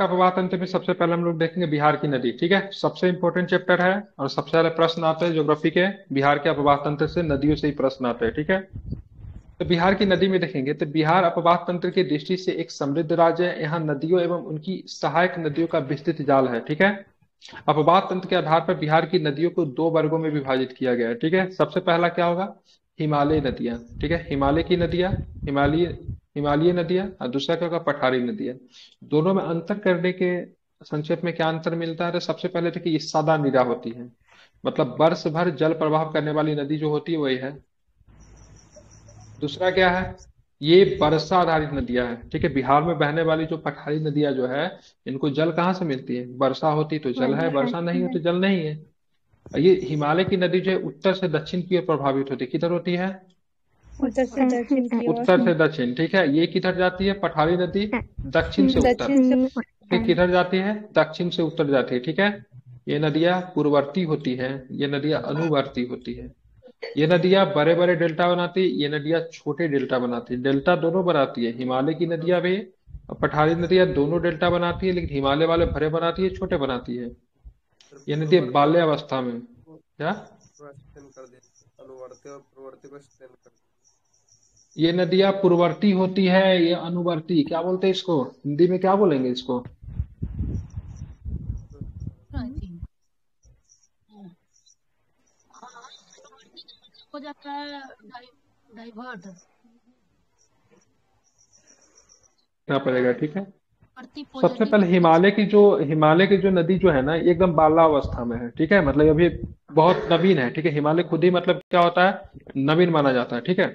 का प्रवाह तंत्र में सबसे पहले हम लोग देखेंगे बिहार की नदी। ठीक है, सबसे इंपॉर्टेंट चैप्टर है और सबसे पहले प्रश्न आते हैं ज्योग्राफी के। बिहार के अपवाह तंत्र से, नदियों से ही प्रश्न आते हैं। ठीक है, तो बिहार की नदी में देखेंगे तो बिहार अपवाह तंत्र की दृष्टि से एक समृद्ध राज्य है। यहाँ नदियों एवं उनकी सहायक नदियों का विस्तृत जाल है। ठीक है, अपवाह तंत्र के आधार पर बिहार की नदियों को दो वर्गों में विभाजित किया गया है। ठीक है, सबसे पहला क्या होगा, हिमालय नदियां। ठीक है, हिमालय की नदियां, हिमालय हिमालय नदियां, और दूसरा क्या होगा, पठारी नदियां। दोनों में अंतर करने के संक्षेप में क्या अंतर मिलता है, तो सबसे पहले देखिए ये सदा निरा होती है, मतलब वर्ष भर जल प्रवाह करने वाली नदी जो होती है वही है। दूसरा क्या है, ये वर्षा आधारित नदियां हैं। ठीक है, बिहार में बहने वाली जो पठारी नदियां जो है, इनको जल कहाँ से मिलती है, वर्षा होती तो जल है, वर्षा नहीं हो तो जल नहीं है। और ये हिमालय की नदी जो है उत्तर से दक्षिण की ओर प्रभावित होती है। किधर होती है, उत्तर से दक्षिण की ओर। उत्तर से दक्षिण। ठीक है, ये किधर जाती है पठारी नदी, दक्षिण से उत्तर। दक्षिण से। ये किधर जाती है, दक्षिण से उत्तर जाती है। ठीक है, ये नदियां पूर्ववर्ती होती हैं, ये नदियां अनुवर्ती होती है। ये नदियां बड़े बड़े डेल्टा बनाती है, ये नदियां छोटे डेल्टा बनाती है। डेल्टा दोनों बनाती है, हिमालय की नदियां भी और पठारी नदियां दोनों डेल्टा बनाती है, लेकिन हिमालय वाले बड़े बनाती है, छोटे बनाती है। ये नदियां बाल्यावस्था में क्या, ये नदियां पूर्ववर्ती होती है, ये अनुवर्ती, क्या बोलते हैं इसको, हिंदी में क्या बोलेंगे इसको, आई थिंक हो जाता है डाइवर्ट क्या पड़ेगा। ठीक है, प्रति सबसे पॉजिटिव पहले हिमालय की जो नदी जो है ना, ये एकदम बाल्यावस्था में है। ठीक है, मतलब अभी बहुत नवीन है। ठीक है, हिमालय खुद ही मतलब क्या होता है, नवीन माना जाता है। ठीक है,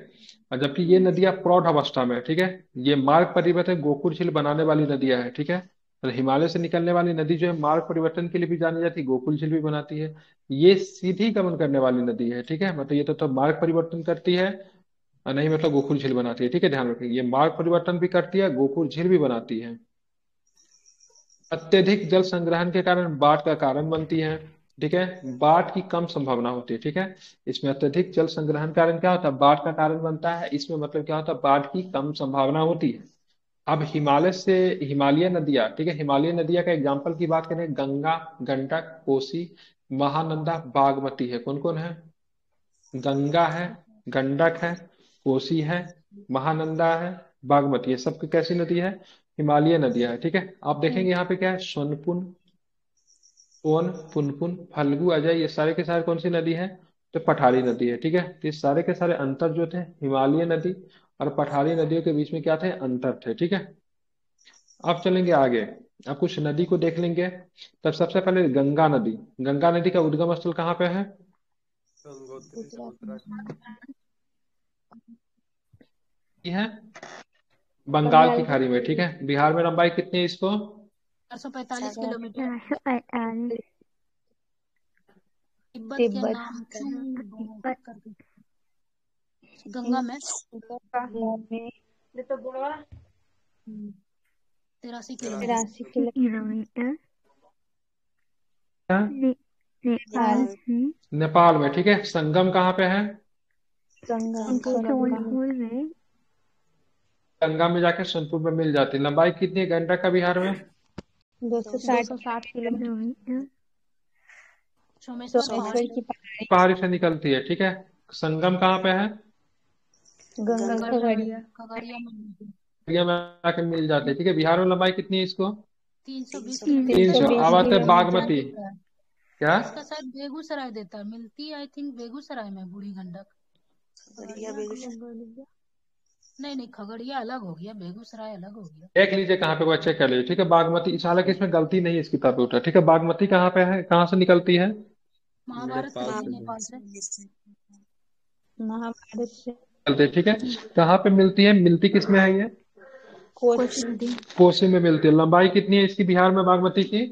और जबकि ये नदियां प्रौढ़ अवस्था में है। ठीक है, ये मार्ग परिवर्तन गोकुल झील बनाने वाली नदियां है। ठीक है, तो हिमालय से निकलने वाली नदी जो है मार्ग परिवर्तन के लिए भी जानी जाती है, गोकुल झील भी बनाती है। ये सीधी गमन करने वाली नदी है। ठीक है, मतलब ये तो मार्ग परिवर्तन करती है और नहीं मतलब गोकुल झील बनाती है। ठीक है, ध्यान रखिए, ये मार्ग परिवर्तन भी करती है, गोकुल झील भी बनाती है। अत्यधिक जल संग्रहण के कारण बाढ़ का कारण बनती है। ठीक है, बाढ़ की कम संभावना होती है। ठीक है, इसमें अत्यधिक जल संग्रहण कारण क्या होता है, बाढ़ का कारण बनता है। इसमें मतलब क्या होता है, बाढ़ की कम संभावना होती है। अब हिमालय से, हिमालय नदियां, ठीक है, हिमालय नदियां का एग्जाम्पल की बात करें, गंगा, गंडक, कोसी, महानंदा, बागमती है। कौन कौन है, गंगा है, गंडक है, कोसी है, महानंदा है, बागमती है। सबकी कैसी नदी है, हिमालय नदियां है। ठीक है, आप देखेंगे यहाँ पे क्या है, सोनपुन, सोन, पुनपुन, फल्गु, अजय, ये सारे के सारे कौन सी नदी है, तो पठारी नदी है। ठीक है, तो ये सारे के सारे अंतर जो थे, हिमालय नदी और पठारी नदियों के बीच में क्या थे, अंतर थे। ठीक है, अब चलेंगे आगे, अब कुछ नदी को देख लेंगे। तब सबसे पहले गंगा नदी, गंगा नदी का उद्गम स्थल कहाँ पे है, ये है बंगाल की बंगाल की। खाड़ी में। ठीक है, बिहार में लंबाई कितनी है इसको, 445 किलोमीटर 448। तिब्बत के तिब्बत नाम करके गंगा में में 83 किलोमीटर 83 किलोमीटर है? नेपाल नेपाल में। ठीक है, संगम कहाँ पे है, संगम सोनपुर में। गंगा में जाके सोनपुर में मिल जाती है। लंबाई कितनी है गंडक का बिहार में, 260 किलोमीटर। सोमेश्वर सोमेश्वर पहाड़ी की पहाड़ी। पहाड़ी से निकलती है। ठीक है, संगम कहाँ पे है, गंगा खगड़िया। खगड़िया में खगड़िया में आके मिल जाती है। ठीक है, बिहार में लंबाई कितनी है इसको, 320 300। 320 अब आते हैं किलोमीटर। बागमती, क्या, इसका शायद बेगूसराय देता है, मिलती आई थिंक बेगूसराय में बूढ़ी गंडक। नहीं नहीं, खगड़िया अलग हो गया, बेगूसराय अलग हो गया। देख लीजिए कहाँ पे, वो चेक कर लीजिए। ठीक है, बागमती, इस हालांकि इसमें गलती नहीं है इस किताब पे उठा। ठीक है, बागमती कहाँ पे है, कहाँ से निकलती है, महाभारत नेपाल नदी से नेपाल से। महाभारत से। निकलती है। ठीक है, कहाँ पे मिलती है, मिलती किसमें है ये, कोसी। कोसी में मिलती है। लंबाई कितनी है इसकी बिहार में बागमती की,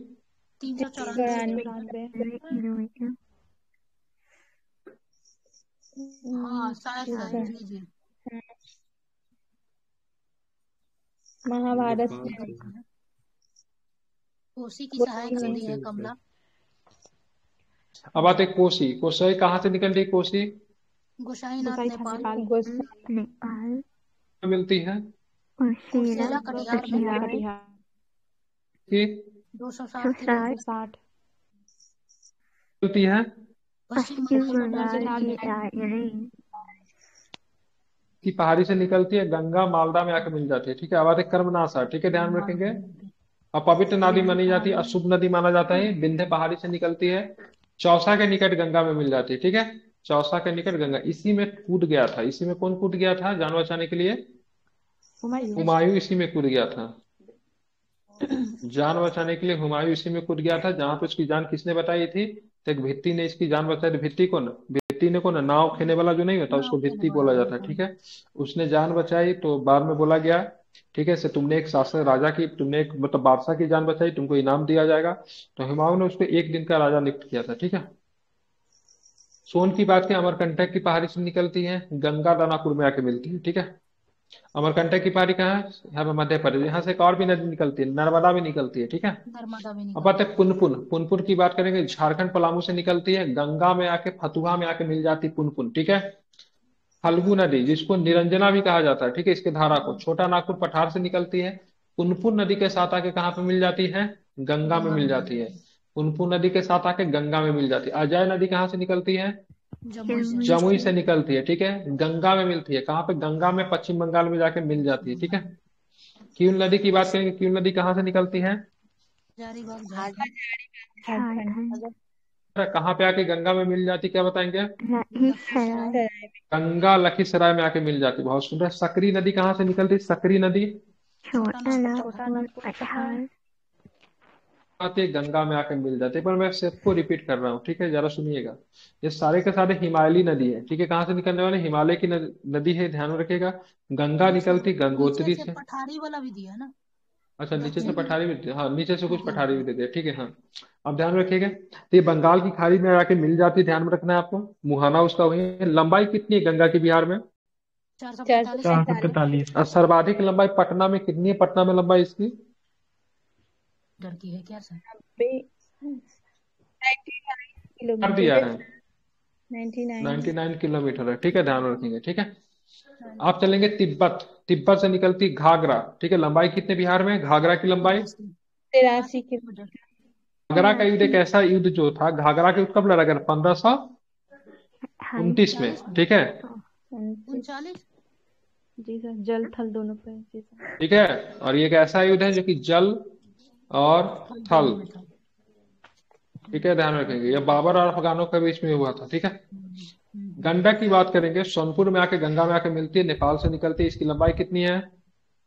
394 94। किलोमीटर। हाँ शायद सही लीजिए। महाभारत से। कोसी की सहायक नदी है कमला। अब आते हैं कोसी, कोसी कहाँ से निकल रही है, कोसी गोसाईनाथ नेपाल। नेपाल। मिलती है, और कुर्सेला कटिहार में। की 260 60 60 निकलती है? पश्चिम पश्चिम बंगाल बंगाल की की दार्जिलिंग की पहाड़ी से निकलती है, गंगा मालदा में आके मिल जाती है। ठीक है, अब आते हैं कर्मनाशा। ठीक है, ध्यान में रखेंगे। अपवित्र नदी मानी जाती है, अशुभ नदी माना जाता है। विंध्य पहाड़ी से निकलती है, चौसा के निकट गंगा में मिल जाती है। ठीक है, चौसा के निकट गंगा, इसी में कूद गया था। इसी में कौन कूद गया था जान बचाने के लिए? हुमायूं इसी में कूद गया था। जान बचाने के लिए हुमायूं इसी में कूद गया था। जहां पे उसकी जान किसने बचाई थी? तो एक भित्ती ने इसकी जान बचाई थी। भित्ती कौन? भित्ती ने कौन? नाव खेने वाला जो नहीं होता, नाव उसको खेने भित्ती वाला बोला जाता है। होता ठीक है, उसने जान बचाई तो बाद में बोला गया, ठीक है, से तुमने एक शासक राजा की, तुमने एक मतलब बादशाह की जान बचाई, तुमको इनाम दिया जाएगा। तो हुमायूं ने उसको एक दिन का राजा नियुक्त किया था। ठीक है, सोन की बात करें, अमरकंटक की पहाड़ी से निकलती है, गंगा दानापुर में आके मिलती है। ठीक है, अमरकंटक की पहाड़ी कहाँ है? यहाँ पे मध्य प्रदेश। यहाँ से एक और भी नदी निकलती है, नर्मदा भी निकलती है। ठीक है, नर्मदा भी अब आते निकलती हैं पुनपुन। पुनपुन की बात करेंगे, झारखंड पलामू से निकलती है, गंगा में आके फतुहा में आके मिल जाती है पुनपुन। ठीक है, फल्गु नदी जिसको निरंजना भी कहा जाता है, ठीक है, इसके धारा को छोटा नागपुर पठार से निकलती है, पुनपुन नदी के साथ आके कहाँ पे मिल जाती है? गंगा में गंगा मिल में जाती है। मिलती पुनपुन नदी के साथ आके गंगा में मिल जाती है। अजय नदी कहाँ से निकलती है? है जमुई से जमुई से निकलती है। ठीक है, गंगा में मिलती है। कहाँ पे? गंगा में पश्चिम बंगाल में जाके मिल जाती है। ठीक है, क्यूल नदी की बात करेंगे, क्यूल नदी कहाँ से निकलती है? हजारीबाग झारखंड झारखंड कहाँ पे आके गंगा में मिल जाती है, क्या बताएंगे? लखीसराय सराय गंगा लखीसराय में आके मिल जाती है। बहुत सुंदर। सकरी नदी कहाँ से निकलती है? सकरी नदी छोटा छोटा नागपुर नागपुर पठार आती है, गंगा में आके मिल जाती है। पर मैं सबको रिपीट कर रहा हूँ, ठीक है, जरा सुनिएगा। ये सारे के सारे हिमालयी नदी है। ठीक है, कहाँ से निकलने वाले? हिमालय की नदी है, ध्यान में रखिएगा। गंगा नीचे निकलती नीचे गंगोत्री से से। पठारी वाला भी दिया है ना अच्छा, नीचे से दक्षिण में पठारी भी, हाँ, नीचे से कुछ हाँ पठारी भी दे दिया। ठीक है, हाँ। अब ध्यान रखिएगा, तो ये बंगाल की खाड़ी में आके मिल जाती है, ध्यान में रखना है आपको। मुहाना उसका वही है। लंबाई कितनी है गंगा की बिहार में? 445 445 और सर्वाधिक लंबाई पटना में कितनी है? पटना में लंबाई इसकी मीटर की है क्या सर? 99 कर दिया किलोमीटर है, 99 99 किलोमीटर है। ठीक है, ध्यान रखेंगे। ठीक है, आप चलेंगे तिब्बत। तिब्बत से निकलती घाघरा। ठीक है, लंबाई कितने बिहार में? घाघरा की लंबाई 83 किलोमीटर घाघरा का युद्ध एक ऐसा युद्ध जो था, घाघरा के युद्ध कब लड़ा गया? 1529 में। 39 में ठीक है, 39 जी सर, जल थल दोनों पे जी सर। ठीक है, और ये एक ऐसा युद्ध है जो कि जल और फल थल, दोनों में था ठीक है, ध्यान रखेंगे। ये बाबर और अफगानों के बीच में हुआ था। ठीक है, गंडक की बात करेंगे, सोनपुर में आके गंगा में आके मिलती है, नेपाल से निकलती है। इसकी लंबाई कितनी है?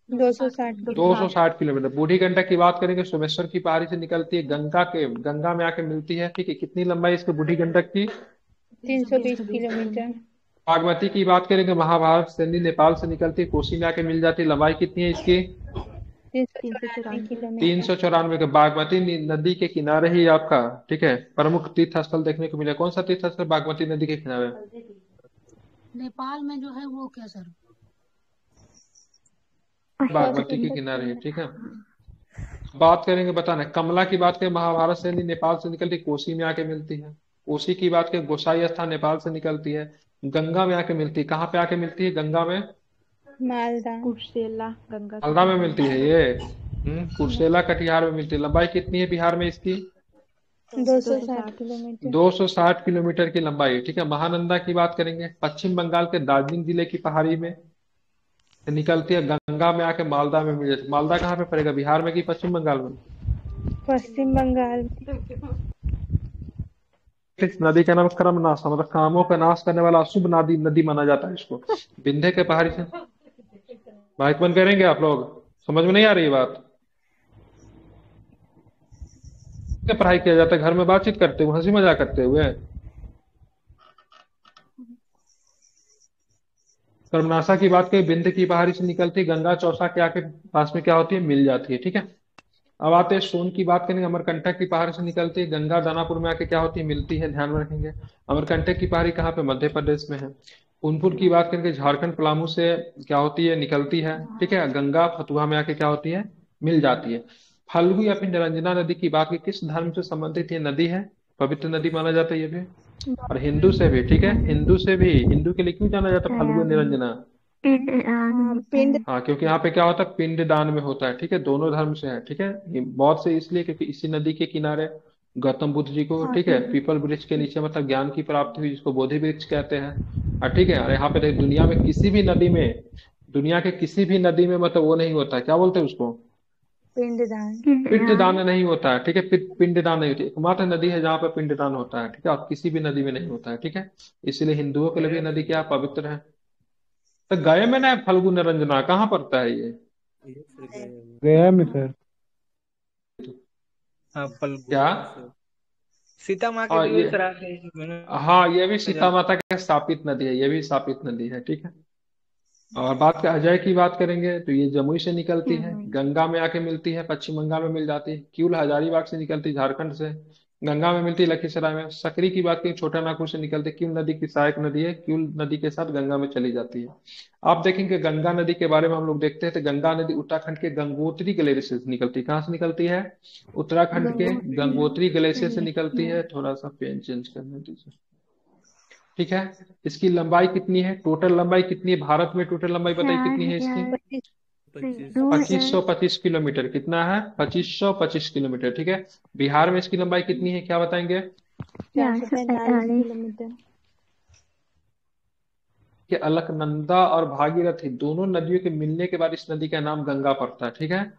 260 260 260 किलोमीटर। बूढ़ी गंडक की बात करेंगे, सोमेश्वर की पहाड़ी से निकलती है, गंगा में आके मिलती है। ठीक है, कितनी लंबाई इसकी बूढ़ी गंडक की? 320 किलोमीटर बागमती की बात करेंगे, महाभारत सैनी नेपाल से निकलती है, कोसी में आके मिल जाती है। लंबाई कितनी है इसकी? 394 किलोमीटर 394 के। बागमती नदी के किनारे ही आपका, ठीक है, प्रमुख तीर्थ स्थल देखने को मिले। कौन सा तीर्थ स्थल बागमती नदी के किनारे? नेपाल में जो है वो क्या सर? बागमती के किनारे है। ठीक है, बात करेंगे, बताना कमला की बात करें, महाभारत से नेपाल से निकलती, कोसी में आके मिलती है। कोसी की बात करें, गोसाई स्थान नेपाल से निकलती है, गंगा में आके मिलती है। कहाँ पे आके मिलती है? गंगा में मालदा कुर्सेला गंगा मालदा में मिलती है ये। कुर्सेला कटिहार में मिलती है। लंबाई कितनी है बिहार में इसकी? 260 किलोमीटर 260 किलोमीटर की लंबाई है। ठीक है, महानंदा की बात करेंगे, पश्चिम बंगाल के दार्जिलिंग जिले की पहाड़ी में निकलती है, गंगा में आके मालदा में मिल जाती है। मालदा कहाँ पे पड़ेगा, बिहार में कि पश्चिम बंगाल में? पश्चिम बंगाल इस नदी का नाम कर्मनाशा, मतलब कामों का नाश करने वाला अशुभ नदी नदी माना जाता है इसको। विंध्य के पहाड़ी से माइक बंद करेंगे आप लोग? समझ में नहीं आ रही ये बात? क्या पढ़ाई किया जाता है? घर में बातचीत करते हुए, हंसी मजाक करते हुए? कर्मनाशा की बात करें, विंध्य की पहाड़ी से निकलती, गंगा चौसा के आके पास में क्या होती है? मिल जाती है। ठीक है, अब आते हैं सोन की बात करेंगे, अमरकंटक की पहाड़ी से निकलती है, गंगा दानापुर में आके क्या होती है? मिलती है, ध्यान में रखेंगे। अमरकंटक की पहाड़ी कहाँ पे? मध्य प्रदेश में है। पुनपुन की बात करेंगे, झारखंड पलामू से क्या होती है? निकलती है। ठीक है, गंगा फतुहा में आके क्या होती है? मिल जाती है। फल्गु या फिर निरंजना नदी की बात की, किस धर्म से संबंधित ये नदी है? पवित्र नदी माना जाता है ये भी, और हिंदू से भी। ठीक है, हिंदू से भी, हिंदू के लिए क्यों जाना जाता है फल्गु निरंजना? पिंडदान हाँ होता पिंड। है। हाँ, क्योंकि यहाँ पे क्या होता है, पिंड दान में होता है, ठीक है, दोनों धर्म से है, ठीक है। ये मौत से इसलिए क्योंकि इसी नदी के किनारे गौतम बुद्ध जी को, हाँ ठीक है, पीपल वृक्ष के नीचे मतलब ज्ञान की प्राप्ति हुई, जिसको बोधि वृक्ष कहते हैं। और ठीक है, और यहाँ पे देख, दुनिया में किसी भी नदी में, दुनिया के किसी भी नदी में मतलब वो नहीं होता है, क्या बोलते हैं उसको, पिंडदान। पिंडदान। पिंडदान नहीं होता है, ठीक है, पिंडदान नहीं होती, एकमात्र नदी है जहाँ पे पिंडदान होता है, ठीक है, और किसी भी नदी में नहीं होता है, ठीक है। इसलिए हिंदुओं के लिए भी नदी क्या पवित्र है। तो गए में ना फल्गु निरंजना कहाँ पड़ता है ये। गया में सर। हाँ क्या। सीता माँ के और दिवस ये, श्राद्ध है इसमें ना। हाँ, ये भी सीता माता का स्थापित नदी है, ये भी स्थापित नदी है, ठीक है। और बात का अजय की बात करेंगे तो ये जमुई से निकलती है, गंगा में आके मिलती है, पश्चिम बंगाल में मिल जाती है, किउल हजारीबाग से निकलती है, झारखंड से, गंगा में मिलती है लखीसराय में। सकरी की बात करें, छोटा नागपुर से निकलती है, किउल नदी की सहायक नदी है, किउल नदी के साथ गंगा में चली जाती है। आप देखेंगे गंगा नदी के बारे में हम लोग देखते हैं तो गंगा नदी उत्तराखंड के गंगोत्री ग्लेशियर से निकलती है। कहाँ से निकलती है, उत्तराखंड के गंगोत्री ग्लेशियर से निकलती है। थोड़ा सा पेन चेंज करने दीजिए, ठीक है। इसकी लंबाई कितनी है, टोटल लंबाई कितनी है भारत में, टोटल लंबाई बताइए कितनी है इसकी। 2525 किलोमीटर। कितना है, 2525 किलोमीटर, ठीक है। बिहार में इसकी लंबाई कितनी है, क्या बताएंगे। 445 किलोमीटर। कि अलकनंदा और भागीरथी दोनों नदियों के मिलने के बाद इस नदी का नाम गंगा पड़ता है, ठीक है।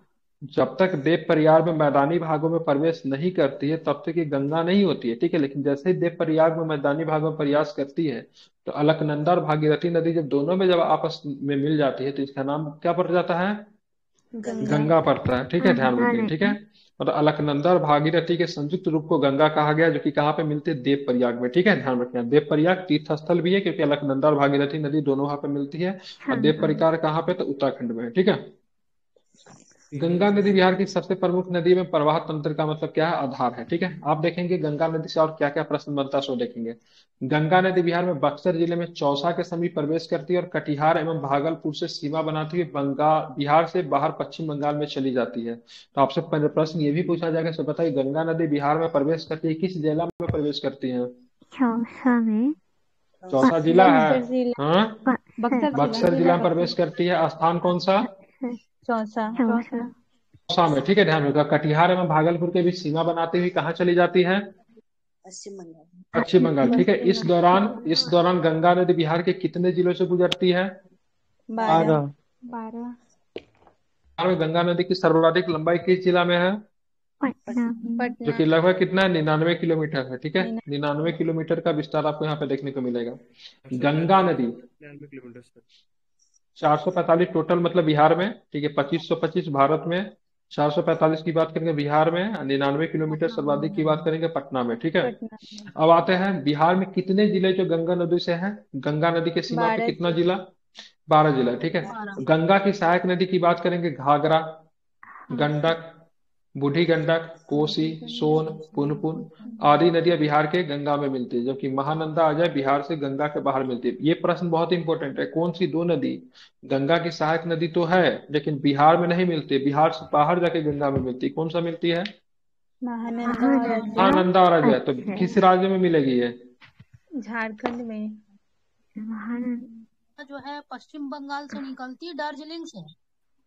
जब तक देव प्रयाग में मैदानी भागों में प्रवेश नहीं करती है तब तक ये गंगा नहीं होती है, ठीक है। लेकिन जैसे ही देव प्रयाग में मैदानी भागों में प्रयास करती है तो अलकनंदा और भागीरथी नदी जब दोनों में जब आपस में मिल जाती है तो इसका नाम क्या पड़ जाता है, गंगा पड़ता है, ठीक है, ध्यान रखिए, ठीक है। मतलब अलकनंदा और भागीरथी के संयुक्त रूप को गंगा कहा गया, जो कि कहाँ पे मिलते हैं, देव प्रयाग में, ठीक है, ध्यान रखना। देव प्रयाग तीर्थ स्थल भी है क्योंकि अलकनंदा और भागीरथी नदी दोनों वहां पे मिलती है। और देव प्रयाग कहाँ पे, तो उत्तराखंड में है, ठीक है। गंगा नदी बिहार की सबसे प्रमुख नदी में प्रवाह तंत्र का मतलब क्या है, आधार है, ठीक है। आप देखेंगे गंगा नदी से और क्या क्या प्रश्न बनता है, सो देखेंगे। गंगा नदी बिहार में बक्सर जिले में चौसा के समीप प्रवेश करती है और कटिहार एवं भागलपुर से सीमा बनाती हुई बंगाल बिहार से बाहर पश्चिम बंगाल में चली जाती है। तो आपसे प्रश्न ये भी पूछा जाएगा, सो बताइए गंगा नदी बिहार में प्रवेश करती है, किस जिला में प्रवेश करती है। चौसा में। चौसा जिला है, बक्सर जिला। हाँ, बक्सर जिला में प्रवेश करती है। स्थान कौन सा, चौसा। चौसा। चौसा में, ठीक है, ध्यान रखिएगा। कटिहार एवं भागलपुर के बीच सीमा बनाती हुई कहाँ चली जाती है, पश्चिम बंगाल, ठीक है। इस दौरान गंगा नदी बिहार के कितने जिलों से गुजरती है, 12। 12। बिहार में गंगा नदी की सर्वाधिक लंबाई किस जिला में है, पटना। जो पटना। कि लगभग कितना है, 99 किलोमीटर है, ठीक है। 99 किलोमीटर का विस्तार आपको यहाँ पे देखने को मिलेगा। गंगा नदी 445 टोटल मतलब बिहार में, ठीक है, 2525 भारत में, 445 की बात करेंगे बिहार में, 99 किलोमीटर सर्वाधिक की बात करेंगे पटना में, ठीक है। पटना। अब आते हैं बिहार में कितने जिले जो गंगा नदी से हैं, गंगा नदी के सीमा पे 12 कितना जिला, 12 जिला, ठीक है। 12। गंगा की सहायक नदी की बात करेंगे, घाघरा, गंडक, बूढ़ी गंडक, कोसी, सोन, पुनपुन आदि नदियां बिहार के गंगा में मिलती है, जबकि महानंदा अजय बिहार से गंगा के बाहर मिलती है। ये प्रश्न बहुत इंपॉर्टेंट है, कौन सी दो नदी, गंगा की सहायक नदी तो है लेकिन बिहार में नहीं मिलती, बिहार से बाहर जाके गंगा में मिलती है, कौन सा मिलती है, महानंदा और अजय। महानंदा और अजय। तो किस राज्य में मिलेगी ये, झारखंड में। जो है पश्चिम बंगाल से निकलती है, दार्जिलिंग से,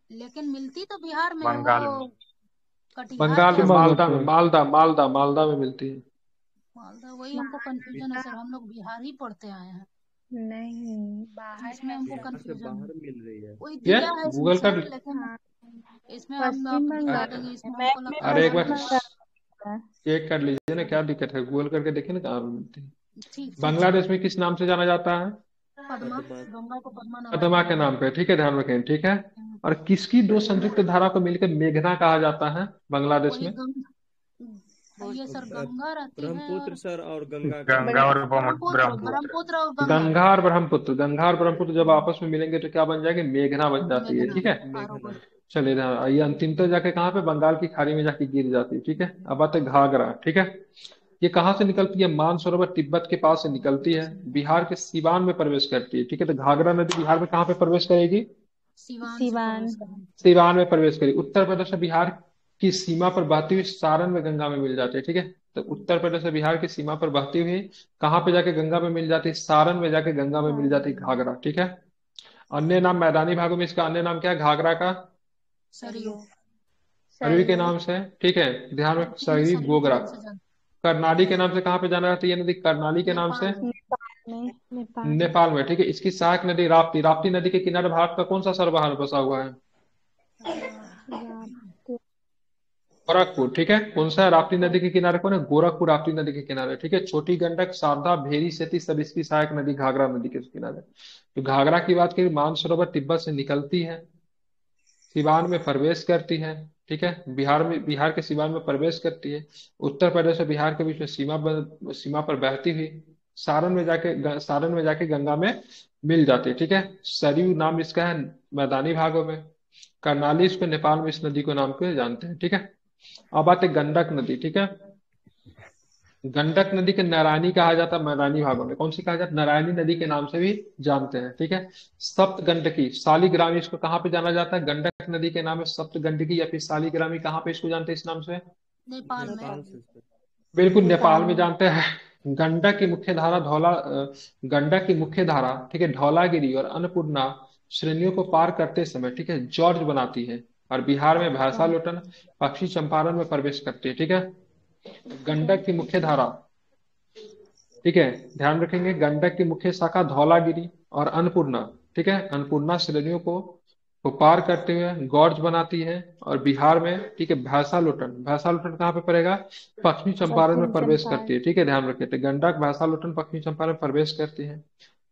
लेकिन मिलती तो बिहार में है, बंगाल वो में। कटिहार बंगाल के में, मालदा में, मालदा में मिलती है। मालदा। वही हमको कंफ्यूजन है सर, हम लोग बिहार ही पढ़ते आए हैं, नहीं बाहर इसमें है। हमको कंफ्यूजन है। मिल रही है। कोई ये दिया है इसमें गूगल सर, कर, लेकिन इसमें हम पश्चिम बता बंगाल देंगे, इसमें मैप हमको में लगता अरे एक है। बार पश्चिम चेक कर लीजिए ना, क्या दिक्कत है, गूगल करके देखिए ना कहाँ पे मिलती है। ठीक। बांग्लादेश में किस नाम से जाना जाता है, पद्मा, गंगा को पद्मा नाम पद्मा के नाम पे, ठीक है, ध्यान रखें, ठीक है। और किसकी दो संयुक्त धारा को मिलकर मेघना कहा जाता है बांग्लादेश वही में, ये सर गंगा रहती है ब्रह्मपुत्र सर और गंगा गंगा और ब्रह्मपुत्र और गंगा। गंगा और ब्रह्मपुत्र जब आपस में मिलेंगे तो क्या बन जाएंगे, मेघना बन जाती है, ठीक है। मेघना। चलिए ध्यान, ये अंतिम तो जाके कहाँ पे, बंगाल की खाड़ी में जाके गिर जाती है, ठीक है। अब आते हैं घाघरा, ठीक है। ये कहाँ से निकलती है, मानसरोवर तिब्बत के पास से निकलती है, बिहार के सीवान में प्रवेश करती है, ठीक है। तो घाघरा नदी बिहार में कहाँ पे प्रवेश करेगी, सिवान सिवान। सीवान में प्रवेश करेगी। उत्तर प्रदेश और बिहार की सीमा पर बहती हुई सारण में गंगा में मिल जाती है, ठीक है। तो उत्तर प्रदेश और बिहार की सीमा पर बहती हुई कहाँ पे जाके गंगा में मिल जाती है, सारण में जाके गंगा में मिल जाती है घाघरा, ठीक है। अन्य नाम मैदानी भागों में इसका अन्य नाम क्या है घाघरा का? सरयू। सरयू के नाम से, ठीक है। ध्यान में, दक्षिण में सरयू सरयू के गोगरा। नाम से जानते करनाली के नाम से कहाँ पे जाना जाता है ये नदी? करनाली के नाम से नेपाल में। नेपाल में। नेपाल में, ठीक है। इसकी सहायक नदी राप्ती। राप्ती नदी के किनारे भारत का कौन सा सर्वहारा बसा हुआ है? राप्ती। गोरखपुर, ठीक है। कौन सा है? राप्ती नदी के किनारे कौन है? गोरखपुर राप्ती नदी के किनारे, ठीक है। छोटी गंडक, शारदा, भेरी, सेती सब इसकी सहायक नदी घाघरा नदी के किनारे। तो घाघरा की बात करें, मानसरोवर तिब्बत से निकलती है, सिवान में प्रवेश करती है, ठीक है। बिहार में, बिहार के सिवान में प्रवेश करती है। उत्तर प्रदेश और बिहार के बीच में सीमा पर बहती हुई सारण में जाके गंगा में मिल जाती है, ठीक है। सरयू नाम इसका है मैदानी भागों में। करनाली इसको नेपाल में इस नदी को नाम को जानते हैं, ठीक है। अब बात है गंडक नदी, ठीक है। गंडक नदी के नारायणी कहा जाता है मैदानी भागों में। कौन सी कहा जाता है? नारायणी नदी के नाम से भी जानते हैं, ठीक है। सप्त गंडकी, शालिग्रामी इसको कहाँ पे जाना जाता है? गंडक नदी के नाम है सप्त गंडकी या फिर शालिग्रामी। कहाँ पे इसको जानते हैं इस नाम से? नेपाल में। नेपाल से सर। बिल्कुल नेपाल नेपाल में में। जानते हैं। गंडक की मुख्य धारा गंडक की मुख्य धारा, ठीक है, धौलागिरी और अन्नपूर्णा श्रेणियों को पार करते समय, ठीक है, जॉर्ज बनाती है और बिहार में भैंसा लोटन, पश्चिमी चंपारण में प्रवेश करती है, ठीक है। गंडक की मुख्य धारा, ठीक है, ध्यान रखेंगे। गंडक की मुख्य शाखा धौलागिरी और अन्नपूर्णा, ठीक है, अन्नपूर्णा श्रेणियों को पार करते हुए गॉर्ज बनाती है और बिहार में, ठीक है, भैंसा लोटन कहाँ पे पड़ेगा? पश्चिमी चंपारण में पश्चिम प्रवेश चंपारण। करती है, ठीक है। ध्यान रखिए, तो गंडक भैंसा लोटन पश्चिमी चंपारण में प्रवेश करती है।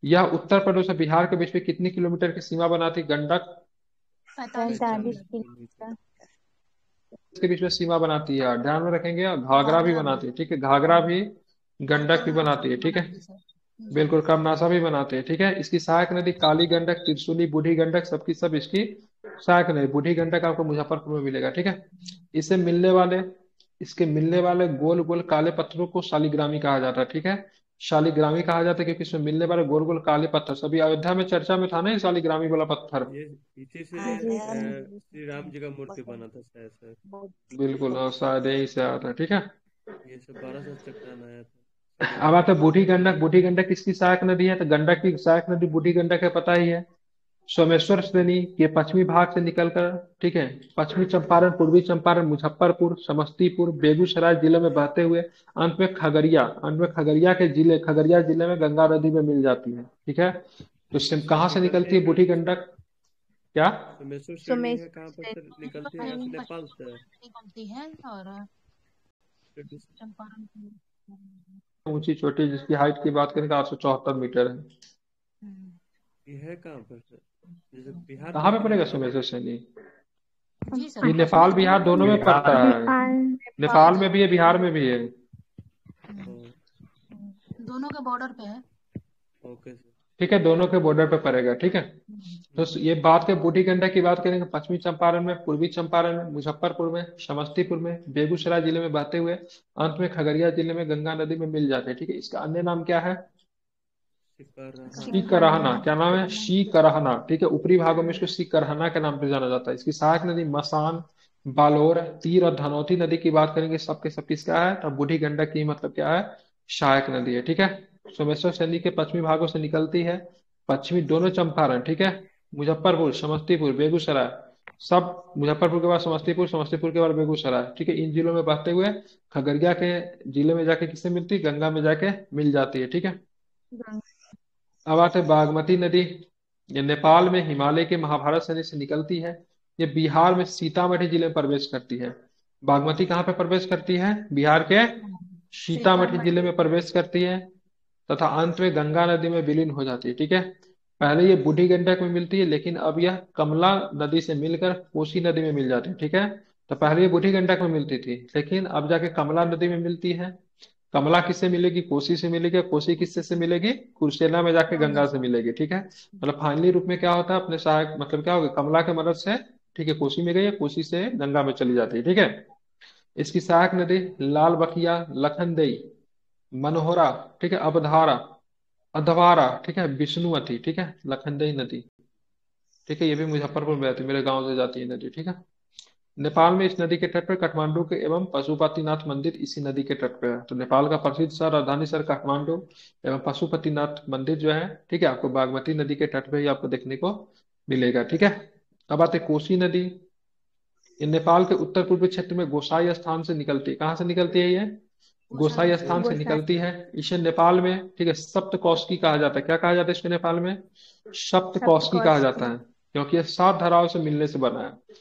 यह उत्तर प्रदेश और बिहार के बीच में कितनी किलोमीटर की सीमा बनाती है गंडक? 45 45 किलोमीटर। किलोमीटर। इसके बीच में सीमा बनाती है, ध्यान में रखेंगे। और घाघरा भी घाघरा बनाती भी। है, ठीक है, घाघरा भी और गंडक भी कर्नासा बनाती है, भी ठीक है। बनाती है सर। जी। बिल्कुल, कर्मनाशा भी बनाते हैं, ठीक है। इसकी सहायक नदी काली गंडक, त्रिशूली, बूढ़ी गंडक सबकी सब इसकी सहायक नदी। बूढ़ी गंडक आपको मुजफ्फरपुर में मिलेगा, ठीक है। इससे मिलने वाले इसके मिलने वाले गोल गोल काले पत्थरों को शालिग्रामी कहा जाता है, ठीक है। शालिग्रामी कहा जाता है क्योंकि इसमें मिलने वाले गोल गोल काले पत्थर, सभी अयोध्या में चर्चा में था ना ये शालिग्रामी वाला पत्थर। ये इसी से हाँ जी सर। श्री राम जी का मूर्ति बना था शायद सर। बिल्कुल, और शायद यही से आया था, ठीक है। ये सब 1200 चट्टान आया था अब आता है श्रीराम। बूढ़ी गंडक। बूढ़ी गंडक किसकी सहायक नदी है? तो गंडक की सहायक नदी बूढ़ी गंडक है, पता ही है। सोमेश्वर श्रेणी के पश्चिमी भाग से निकलकर, ठीक है, पश्चिमी चंपारण, पूर्वी चंपारण, मुजफ्फरपुर, समस्तीपुर, बेगूसराय जिले में बहते हुए अंत में खगड़िया जिले में गंगा नदी में मिल जाती है, ठीक है। तो कहाँ से निकलती निकलती है है बूढ़ी कहाँ से? गंडक? क्या? सोमेश्वर श्रेणी है कहाँ पर सर? सोमेश्वर निकलती है यहाँ से नेपाल से। निकलती है और चंपारण की। ऊंची चोटी जिसकी हाइट की बात करें तो 874 मीटर है। ये है कहाँ पर सर? जैसे बिहार कहाँ पे तक पड़ेगा नेपाल सोमेश्वर श्रेणी? जी सर। ये नेपाल बिहार दोनों में पड़ता है। नेपाल नेपाल में भी है, बिहार में भी है। दोनों के बॉर्डर पे है। Okay sir. ठीक है, दोनों के बॉर्डर पे पड़ेगा, ठीक है। तो ये बात के बूढ़ी गंडक की बात करेंगे, पश्चिमी चंपारण में, पूर्वी चंपारण में, मुजफ्फरपुर में, समस्तीपुर में, बेगूसराय जिले में बहते हुए अंत में खगड़िया जिले में गंगा नदी में मिल जाते हैं, ठीक है। इसका अन्य नाम क्या है? सीकरहना। क्या नाम है? सीकरहना, ठीक है। ऊपरी भागों में इसको सीकरहना के नाम से जाना जाता है। इसकी सहायक नदी मसान, बालोर, तीर और धनौती नदी की बात करेंगे, सबके सब किसका है? तब बूढ़ी गंडक की मतलब क्या है? सहायक नदी है, ठीक है। सोमेश्वर नदी के पश्चिमी भागों से निकलती है, पश्चिमी दोनों चंपारण, ठीक है, मुजफ्फरपुर, समस्तीपुर, बेगूसराय, सब मुजफ्फरपुर के बाद समस्तीपुर, समस्तीपुर के बाद बेगूसराय, ठीक है। इन जिलों में बहते हुए खगड़िया के जिले में जाके किससे मिलती है? गंगा में जाके मिल जाती है, ठीक है। अब आते हैं बागमती नदी। ये नेपाल में हिमालय के महाभारत नदी से निकलती है। ये बिहार में सीतामढ़ी जिले में प्रवेश करती है। बागमती कहाँ पे प्रवेश करती है? बिहार के सीतामढ़ी जिले में प्रवेश करती है तथा अंत में गंगा नदी में विलीन हो जाती है, ठीक है। पहले ये बूढ़ी गंडक में मिलती है, लेकिन अब यह कमला नदी से मिलकर कोसी नदी में मिल जाती है, ठीक है। तो पहले ये बूढ़ी गंडक में मिलती थी, लेकिन अब जाके कमला नदी में मिलती है। कमला किससे मिलेगी? कोसी से मिलेगी। कोसी किससे से मिलेगी? कुर्सेला में जाके गंगा से मिलेगी, ठीक है। मतलब फाइनली रूप में क्या होता है? अपने सहायक मतलब क्या होगा? कमला के मदद से, ठीक है, कोसी में गई है, कोसी से गंगा में चली जाती है, ठीक है। इसकी सहायक नदी लाल बखिया, लखनदेई, मनोहरा, ठीक है, अबधारा, अधवारा, ठीक है, विष्णुवती, ठीक है, लखनदेई नदी, ठीक है। ये भी मुजफ्फरपुर में आती है, मेरे गांव से जाती है नदी, ठीक है। नेपाल में इस नदी के तट पर काठमांडू के एवं पशुपतिनाथ मंदिर इसी नदी के तट पर है। तो नेपाल का प्रसिद्ध शहर राजधानी शहर काठमांडू एवं पशुपतिनाथ मंदिर जो है, ठीक है, आपको बागमती नदी के तट पे ही आपको देखने को मिलेगा। ठीक है। अब आते कोसी नदी। ये नेपाल के उत्तर पूर्वी क्षेत्र में गोसाई स्थान से निकलती है। कहाँ से निकलती है ये? गोसाई स्थान से गोसाई निकलती है। इसे नेपाल में, ठीक है, सप्तकोशी कहा जाता है। क्या कहा जाता है इसको नेपाल में? सप्तकोशी कहा सप्तकोशी। जाता है, क्योंकि ये 7 धाराओं से मिलने से बना है।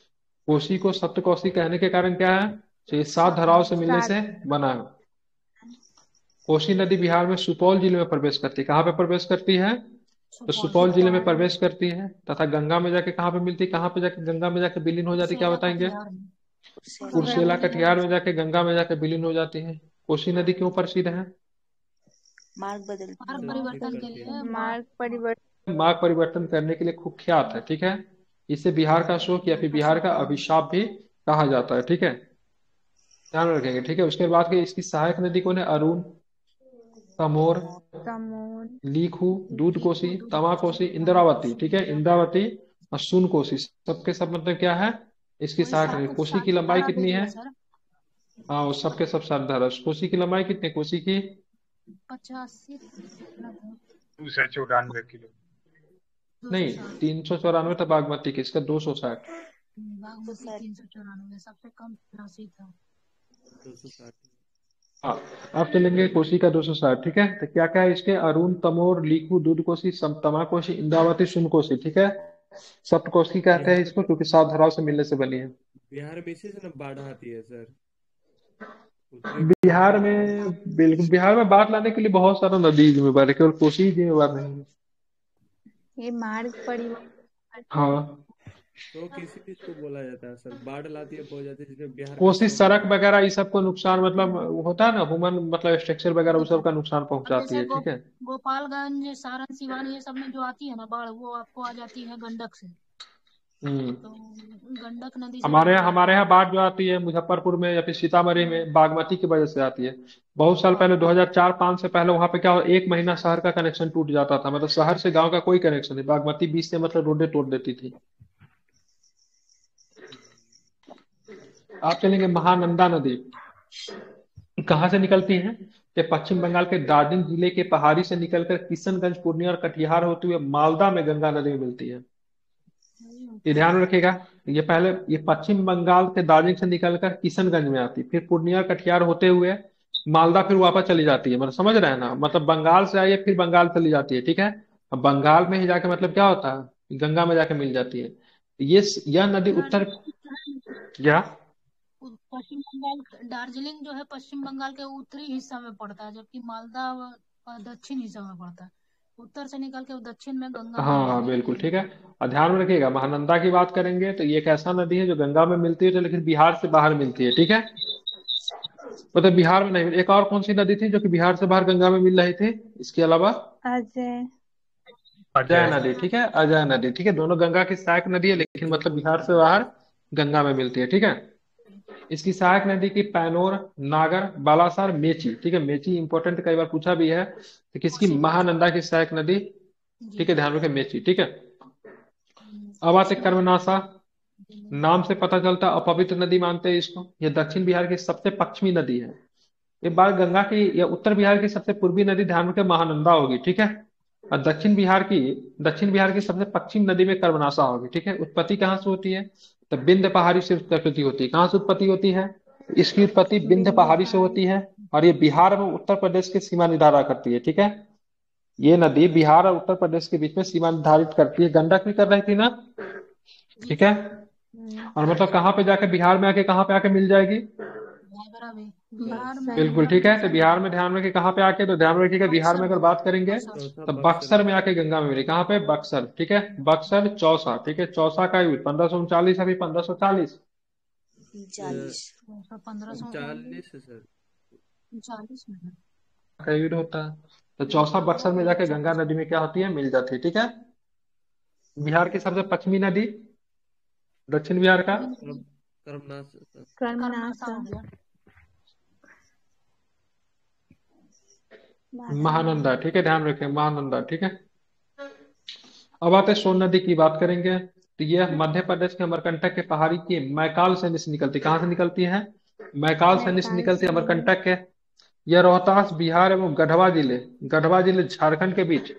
कोसी को सप्तकोशी कहने के कारण क्या है? तो ये 7 धाराओं से मिलने 7 से बना है। कोसी नदी बिहार में सुपौल जिले में प्रवेश करती है। कहाँ पे प्रवेश करती है? तो सुपौल जिले में प्रवेश करती है, तथा गंगा में जाके कहाँ पे मिलती है? कहाँ पे जाके गंगा में जाके विलीन हो जाती है, क्या सेला बताएंगे? कटिहार में कुर्सेला कटिहार में जाके गंगा में जाके विलीन हो जाती है। कोसी नदी क्यों प्रसिद्ध है? मार्ग बदलती मार्ग है। परिवर्तन के लिए मार्ग परिवर्तन। मार्ग परिवर्तन करने के लिए कुख्यात है। ठीक है। इसे बिहार का शोक या फिर बिहार का अभिशाप भी कहा जाता है। ठीक है, ध्यान रखेंगे। ठीक है। उसके बाद की इसकी सहायक नदी कौन है? अरुण, तमोर, तमोर। लीखू, दूध कोसी, तमा कोसी, इंद्रावती। ठीक है, इंद्रावती और सुन कोसी, सबके सब मतलब क्या है? इसकी वही सहायक सब नदी। कुछ कोसी की सात लंबाई धारा दे कितनी दिया है? सर। हाँ, वो सबके सब 7 धारा। कोसी की लंबाई कितनी है? कोसी की 85 294 किलो। नहीं, 394 था बागमती की, इसका 260। बागमती 394 सबसे कम 83 था। 260। हाँ, अब चलेंगे कोसी का 260। ठीक है, तो क्या क्या है इसके? अरुण, तमोर, लीखू, दूध कोसी, तमा कोसी, इंद्रावती, सुन कोसी। ठीक है, सप्तकोशी कहते हैं बिहार इसको, क्योंकि 7 धाराओं से मिलने से बनी है। बिहार में इसी से ना बाढ़ आती है सर। उत्तरी बिहार बिहार में में, बिल्कुल, बिहार में बाढ़ लाने के लिए बहुत सारा नदी जिम्मेवार है, केवल कोसी ही जिम्मेवार नहीं है। ये मार्ग परिवर्तन। हाँ, तो किसी चीज को बोला जाता है सर, बाढ़ लाती है हो जाती है, जिसमें बिहार का कोसी शोक सड़क वगैरह इस सब को नुकसान, मतलब होता है ना, ह्यूमन मतलब स्ट्रक्चर वगैरह उस सब का नुकसान अब पहुंचाती जैसे है। ठीक है। गोपालगंज, सारण, सिवान ये सब में जो आती है ना बाढ़, वो आपको आ जाती है गंडक से। हम्म। तो गंडक नदी से हमारे बाढ़ यहाँ आती हमारे है। यहाँ बाढ़ जो आती है मुजफ्फरपुर में या फिर सीतामढ़ी में, बागमती की वजह से आती है। बहुत साल पहले 2004-5 से पहले वहां पे क्या हो, 1 महीना शहर का कनेक्शन टूट जाता था, मतलब शहर से गांव का कोई कनेक्शन नहीं। बागमती बीच से मतलब रोडे तोड़ देती थी। आप चलेंगे महानंदा नदी। कहाँ से निकलती है? ये पश्चिम बंगाल के दार्जिलिंग जिले के पहाड़ी से निकलकर किशनगंज, पूर्णिया और कटिहार होते हुए मालदा में गंगा नदी में मिलती है। ये ध्यान रखिएगा। ये पश्चिम बंगाल के दार्जिलिंग से निकलकर किशनगंज में आती, फिर पूर्णिया कटिहार होते हुए मालदा, फिर वापस चली जाती है। मतलब समझ रहे हैं ना, मतलब बंगाल से आई है फिर बंगाल चली जाती है। ठीक है। अब बंगाल में ही जाके मतलब क्या होता है, गंगा में जाके मिल जाती है। यह नदी उत्तर, क्या? पश्चिम बंगाल, दार्जिलिंग जो है पश्चिम बंगाल के उत्तरी हिस्सा में पड़ता है, जबकि मालदा दक्षिण हिस्सा में पड़ता है। उत्तर से निकल के वो दक्षिण में गंगा में हाँ मिल हाँ, जाती बिल्कुल है। ठीक है। और ध्यान में रखिएगा, महानंदा की बात करेंगे तो ये एक ऐसा नदी है जो गंगा में मिलती है, तो लेकिन बिहार से बाहर मिलती है। ठीक है, मतलब बिहार में नहीं। एक और कौन सी नदी थी जो कि बिहार से बाहर गंगा में मिल रही थी इसके अलावा? अजय। अजय नदी। ठीक है, अजय नदी। ठीक है, दोनों गंगा की सहायक नदी है, लेकिन मतलब बिहार से बाहर गंगा में मिलती है। ठीक है। इसकी सहायक नदी की पैनोर, नागर, बालासार, मेची। ठीक है, मेची इंपॉर्टेंट, कई बार पूछा भी है। तो किसकी? कोसी भी। महानंदा की सहायक नदी। जी। ठीक है, ध्यान रखें, मेची। ठीक है। अब आते कर्मनाशा। नाम से पता चलता अपवित्र नदी मानते हैं इसको। यह दक्षिण बिहार की सबसे पश्चिमी नदी है। एक बार गंगा की या उत्तर बिहार की सबसे पूर्वी नदी ध्यान रखें महानंदा होगी। ठीक है। और दक्षिण बिहार की सबसे पश्चिम नदी में कर्मनाशा होगी। ठीक है। उत्पत्ति कहाँ से होती है? तो विंध्य पहाड़ी से उत्पत्ति होती है। कहाँ से उत्पत्ति होती है? इसकी उत्पत्ति विंध्य विंध्य पहाड़ी से होती पहाड़ी। है, और ये बिहार में उत्तर प्रदेश की सीमा निर्धारण करती है। ठीक है, ये नदी बिहार और उत्तर प्रदेश के बीच में सीमा निर्धारित करती है। गंडक भी कर रही थी ना। ठीक है। और मतलब कहाँ पे जाके, बिहार में आके कहाँ पे आके मिल जाएगी? घाघरा भी बिहार में, बक्सर बिल्कुल में। ठीक है। तो बिहार में ध्यान रखिए कहाँ पे आके, तो ध्यान रखिएगा बिहार में बक्सर अगर बात करेंगे चौसा तो बक्सर बक्सर में आके गंगा में मिली। कहाँ पे? बक्सर। ठीक है, बक्सर, चौसा। ठीक है, चौसा का युद्ध 1539, अभी 1540 40। 1539 40 है सर। 40 में है। का युद्ध होता है। तो चौसा बक्सर में जाके गंगा 40 नदी में क्या होती है? मिल जाती है। ठीक है। बिहार की सबसे पश्चिमी नदी, दक्षिण बिहार का कर्मनाश सर। कर्मनाशा कर्मनाशा। हो गया। महानंदा। ठीक है, ध्यान रखें, महानंदा। ठीक है। अब आते हैं सोन नदी की बात करेंगे। तो ये मध्य प्रदेश के अमरकंटक के पहाड़ी की मैकाल सैनी से निकलती है। कहाँ से निकलती है? मैकाल सैनी से मैकाल निकलती है सैनी। अमरकंटक के। यह रोहतास बिहार एवं गढ़वा जिले झारखंड के बीच,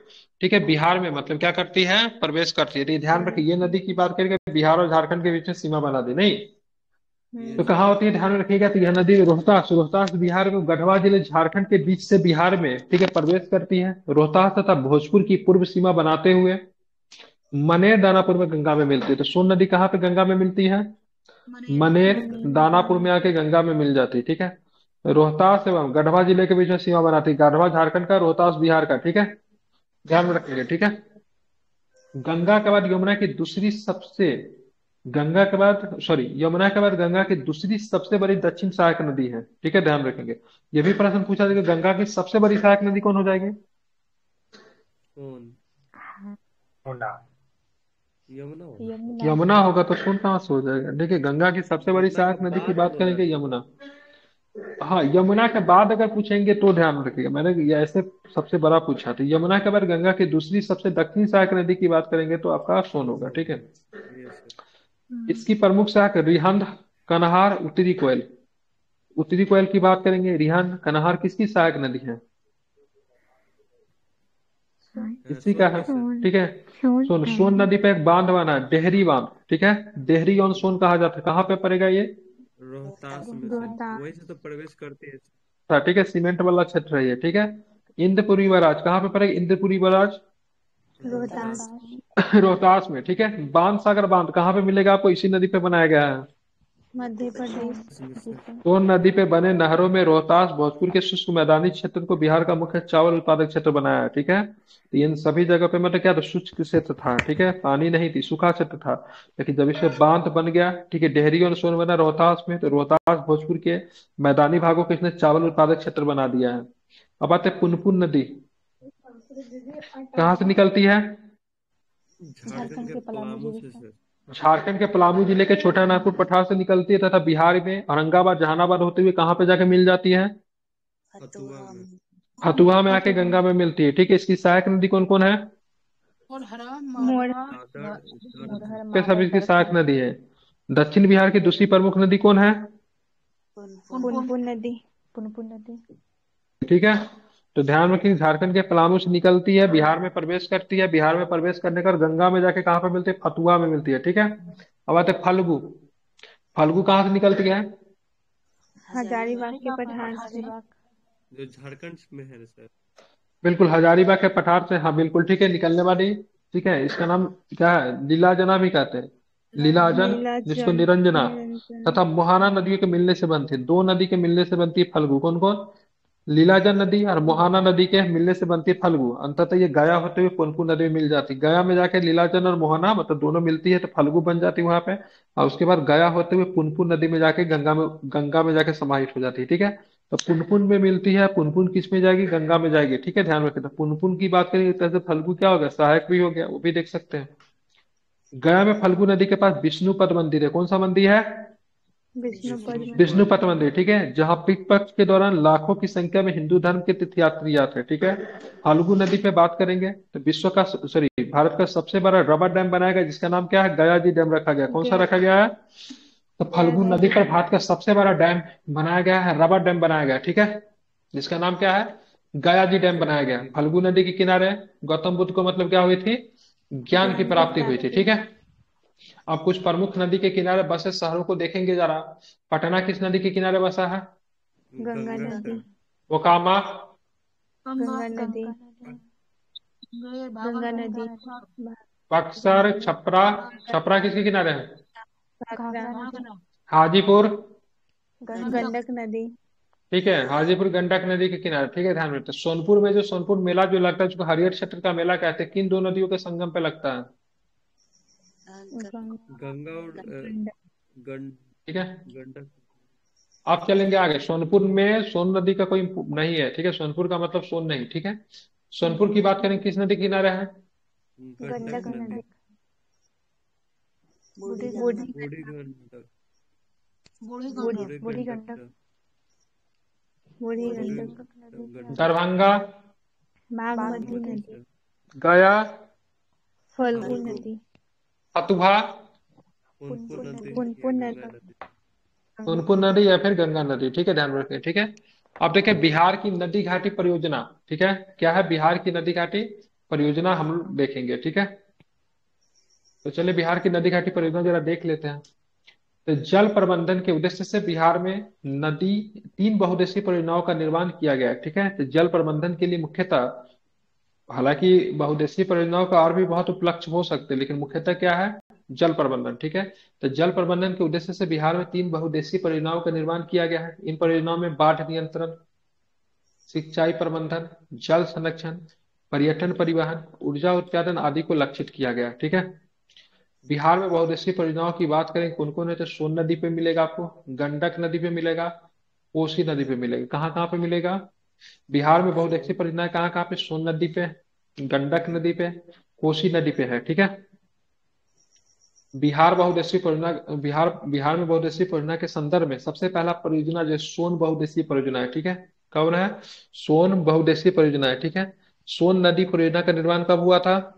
ठीक है, बिहार में मतलब क्या करती है? प्रवेश करती है। तो ये ध्यान रखिए, ये नदी की बात करेंगे बिहार और झारखंड के बीच में सीमा बना दी नहीं। तो हम्म। कहाँ होती है ध्यान में रखिएगा, तो यह नदी रोहतास बिहार में गढ़वा जिले झारखंड के बीच से बिहार में, ठीक है, प्रवेश करती है। रोहतास तथा भोजपुर की पूर्व सीमा बनाते हुए मनेर दानापुर में गंगा में मिलती है। तो सोन नदी कहाँ पे गंगा में मिलती है? मनेर दानापुर में आके गंगा में मिल जाती है, ठीक है। रोहतास एवं गढ़वा जिले के बीच में सीमा बनाती है, गढ़वा झारखंड का, रोहतास बिहार का, ठीक है, ध्यान में रखिएगा, ठीक है। गंगा के बाद यमुना की दूसरी सबसे गंगा के बाद सॉरी यमुना के बाद गंगा की दूसरी सबसे बड़ी दक्षिण सहायक नदी है, ठीक है, ध्यान रखेंगे। ये भी प्रश्न पूछा जाएगा, गंगा की सबसे बड़ी सहायक नदी कौन हो जाएगी? कौन? यमुना होगा। यमुना। यमुना होगा तो सोन कहाँ से हो जाएगा? देखिए, गंगा की सबसे बड़ी यमुना सहायक के नदी की बाद बात बोला करेंगे था। यमुना। हाँ, यमुना के बाद अगर पूछेंगे तो ध्यान रखिएगा, मैंने ये ऐसे सबसे बड़ा पूछा था। यमुना के बाद गंगा की दूसरी सबसे दक्षिणी सहायक नदी की बात करेंगे तो आपका सोन होगा, ठीक है। Yes sir. इसकी प्रमुख शाखा रिहंद, कनहार, उत्तरी कोयल। उत्तरी कोयल की बात करेंगे, रिहंद, कनहार किसकी सहायक नदी है? इसी का सोन है, की सर। ठीक है। सोन नदी पे एक बांध बना है, डेहरी बांध, ठीक है। डेहरी ऑन सोन कहा जाता है, कहाँ पे पड़ेगा ये? रोहतास में सर, रोहतास। वहीं से तो प्रवेश करते हैं। था, ठीक है, सीमेंट वाला क्षेत्र है ये, ठीक है। इंद्रपुरी बराज कहाँ पे पड़ेगा? इंद्रपुरी बराज रोहतास। रोहतास में, ठीक है। बांध सागर बांध कहाँ पे मिलेगा आपको? इसी नदी पे बनाया गया है। मध्य प्रदेश। में सर। सोन नदी पे बने नहरों में रोहतास भोजपुर के शुष्क मैदानी क्षेत्र को बिहार का मुख्य चावल उत्पादक क्षेत्र बनाया है, ठीक है। तो इन सभी जगह पे मतलब क्या था? शुष्क क्षेत्र था, ठीक है, पानी नहीं थी, सूखा क्षेत्र था। लेकिन जब इसमें बांध बन गया, ठीक है, डेहरी और सोन बना रोहतास में, तो रोहतास भोजपुर के मैदानी भागों को इसने चावल उत्पादक क्षेत्र बना दिया है। अब आते हैं पुनपुन नदी, कहाँ से निकलती है? झारखंड के पलामू से सर। झारखंड के पलामू जिले के छोटा नागपुर पठार से निकलती है तथा बिहार में औरंगाबाद जहानाबाद होते हुए कहाँ पे जाके मिल जाती है? फतुहा में। फतुहा में आके गंगा में मिलती है, ठीक है। इसकी सहायक नदी कौन कौन है? और हरा मोड़। दादर दर्द। ये सब इसकी सहायक नदी है। दक्षिण बिहार की दूसरी प्रमुख नदी कौन है? पुनपुन नदी। पुनपुन नदी। ठीक है, तो ध्यान रखिए, झारखंड के पलामू से निकलती है, बिहार में प्रवेश करती है, बिहार में प्रवेश करने कर गंगा में जाके कहाँ पे मिलती है? फतुहा में मिलती है, ठीक है। अब आते हैं फल्गु। फल्गु कहाँ से निकलती है? हजारीबाग के पठार से। हजारीबाग। जो झारखंड में है सर। बिल्कुल, हजारीबाग के पठार से, हाँ बिल्कुल, ठीक है, निकलने वाली, ठीक है। इसका नाम क्या है? लीलाजना भी कहते हैं, लीलाजन, जिसको नीलाचल। निरंजना, निरंजन। तथा मोहाना नदियों के मिलने से बनती है। दो नदी के मिलने से बनती है फल्गु। कौन कौन? लीलाजन नदी और मोहाना नदी के मिलने से बनती है फल्गु। अंततः ये गया होते हुए पुनपुन नदी में मिल जाती है। गया में जाके लीलाजन और मोहाना मतलब दोनों मिलती है तो फल्गु बन जाती है वहां पे। और उसके बाद गया होते हुए पुनपुन नदी में जाके गंगा में जाके समाहित हो जाती है, ठीक है। तो पुनपुन में मिलती है, पुनपुन किस में जाएगी? गंगा में जाएगी, ठीक है, ध्यान रखें। तो पुनपुन की बात करें, एक तरह से फल्गु क्या हो गया? सहायक भी हो गया, वो भी देख सकते हैं। गया में फल्गु नदी के पास विष्णुपद मंदिर है। कौन सा मंदिर है? विष्णुपद। विष्णुपद मंदिर, ठीक है, जहाँ पिक पक्ष के दौरान लाखों की संख्या में हिंदू धर्म के तीर्थयात्री आते हैं, ठीक है। फाल्गु नदी पे बात करेंगे तो विश्व का सॉरी भारत का सबसे बड़ा रबर डैम बनाया गया, जिसका नाम क्या है? गया जी डैम रखा गया। कौन सा रखा गया है? तो फाल्गु नदी पर भारत का सबसे बड़ा डैम बनाया गया है, रबर डैम बनाया गया, ठीक है, जिसका नाम क्या है? गया जी डैम बनाया गया। फाल्गु नदी के किनारे गौतम बुद्ध को मतलब क्या हुई थी? ज्ञान की प्राप्ति हुई थी, ठीक है। अब कुछ प्रमुख नदी के किनारे बसे शहरों को देखेंगे जरा। पटना किस नदी के किनारे बसा है? गंगा नदी। मोकामा, गंगा नदी। भागलपुर, गंगा नदी। बक्सर, छपरा। छपरा किसके किनारे है? घाघरा। घाघरा, हाजीपुर, गंडक नदी। ठीक है, हाजीपुर गंडक नदी के किनारे, ठीक है, ध्यान में रखते हैं। सोनपुर में जो सोनपुर मेला जो लगता है, उसको हरियर क्षेत्र का मेला कहते हैं, किन दो नदियों के संगम पे लगता है? गंगा और ठीक है, गंडक। अब चलेंगे आगे। सोनपुर में सोन नदी का कोई नहीं है, ठीक है, सोनपुर का मतलब सोन नहीं, ठीक है। सोनपुर की बात करें, किस नदी के किनारे है? गंडक नदी। बूढ़ी बूढ़ी गंडक। बूढ़ी बूढ़ी गंडक। बूढ़ी गंडक। गंडक। दरभंगा, बागमती नदी। गया, फल्गु नदी। हतुहा, पुनपुन नदी या पुनपुन गंगा नदी। नदी। पुनपुन नदी या फिर गंगा नदी, ठीक है, ध्यान रखें, ठीक है। अब देखिए बिहार की नदी घाटी परियोजना, ठीक है, क्या है बिहार की नदी घाटी परियोजना, हम लोग देखेंगे, ठीक है। तो चलिए बिहार की नदी घाटी परियोजना जरा देख लेते हैं। तो जल प्रबंधन के उद्देश्य से बिहार में नदी 3 बहुउद्देशीय परियोजनाओं का निर्माण किया गया है, ठीक है। तो जल प्रबंधन के लिए मुख्यतः, हालांकि बहुउद्देशीय परियोजनाओं का और भी बहुत उपलक्ष्य हो सकते हैं, लेकिन मुख्यतः क्या है, जल प्रबंधन, ठीक है। तो जल प्रबंधन के उद्देश्य से बिहार में 3 बहुउद्देशीय परियोजनाओं का निर्माण किया गया है। इन परियोजनाओं में बाढ़ नियंत्रण, सिंचाई प्रबंधन, जल संरक्षण, पर्यटन, परिवहन, ऊर्जा उत्पादन आदि को लक्षित किया गया है, ठीक है। बिहार में बहुउद्देशीय परियोजनाओं की बात करें कौन कौन है, तो सोन नदी पे मिलेगा आपको, गंडक नदी पे मिलेगा, कोसी नदी पे मिलेगा। कहाँ कहाँ पे मिलेगा बिहार में बहुउद्देशीय परियोजनाएं, कहाँ कहाँ पे, सोन नदी पे, गंडक नदी पे, कोसी नदी पे है, ठीक है। बिहार में बहुउद्देशीय परियोजना के संदर्भ में सबसे पहला परियोजना जो है सोन बहुउद्देशीय परियोजना है, ठीक है। कौन है, सोन बहुउद्देशीय परियोजना है, ठीक है। सोन नदी परियोजना का निर्माण कब हुआ था,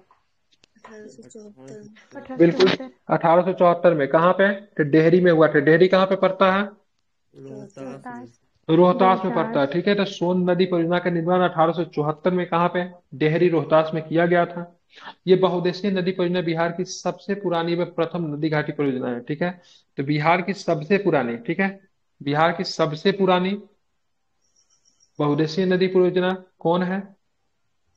1874 में। बिल्कुल 1874। 1874 में। कहाँ पे, तो डेहरी में हुआ था। डेहरी कहाँ पे पड़ता है, रोहतास में। रोहतास में पड़ता है, रोहतास। ठीक है। तो सोन नदी परियोजना का निर्माण 1874 में कहाँ पे, डेहरी रोहतास में किया गया था। ये बहुउद्देशीय नदी परियोजना बिहार की सबसे पुरानी व प्रथम नदी घाटी परियोजना है, ठीक है। तो बिहार की सबसे पुरानी, ठीक है, बिहार की सबसे पुरानी बहुउद्देशीय नदी परियोजना कौन है,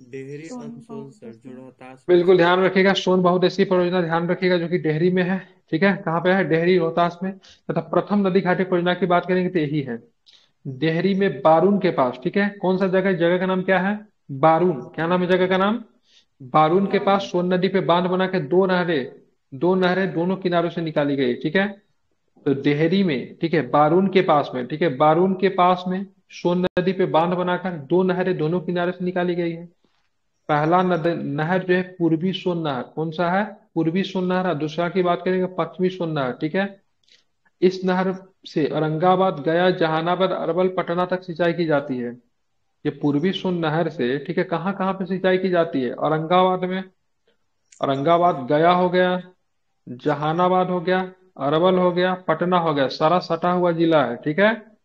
डेहरी सोन अन सोन सर जो बहुउद्देशीय। रोहतास में बिल्कुल स्थित ध्यान रखिएगा, सोन बहुउद्देशीय परियोजना ध्यान रखिएगा, जो कि डेहरी में है, ठीक है। कहाँ पे है, डेहरी रोहतास में। तथा प्रथम नदी घाटी परियोजना की बात करेंगे तो यही है, डेहरी में बारून के पास, ठीक है। कौन सा जगह, जगह का नाम क्या है, बारून। क्या नाम है जगह का नाम, बारून के पास बारून। सोन नदी पे बांध बना के दो नहरें दोनों किनारों से निकाली गई, ठीक है। तो डेहरी में, ठीक है, बारून के पास में, ठीक है, बारून के पास में सोन नदी पे बांध बनाकर 2 नहरें दोनों किनारे से निकाली गई है। पहला नहर जो है पूर्वी सोन नहर, कौन सा है, पूर्वी सोन नहर है। दूसरा की बात करेंगे पश्चिमी सोन नहर, ठीक है। इस नहर से औरंगाबाद, गया, जहानाबाद, अरवल, पटना तक सिंचाई की जाती है। ये पूर्वी सोन नहर से, ठीक है, कहाँ कहाँ पे सिंचाई की जाती है, औरंगाबाद में, औरंगाबाद गया हो गया, जहानाबाद हो गया, अरवल हो गया, पटना हो गया, सारा सटा हुआ जिला है, ठीक है।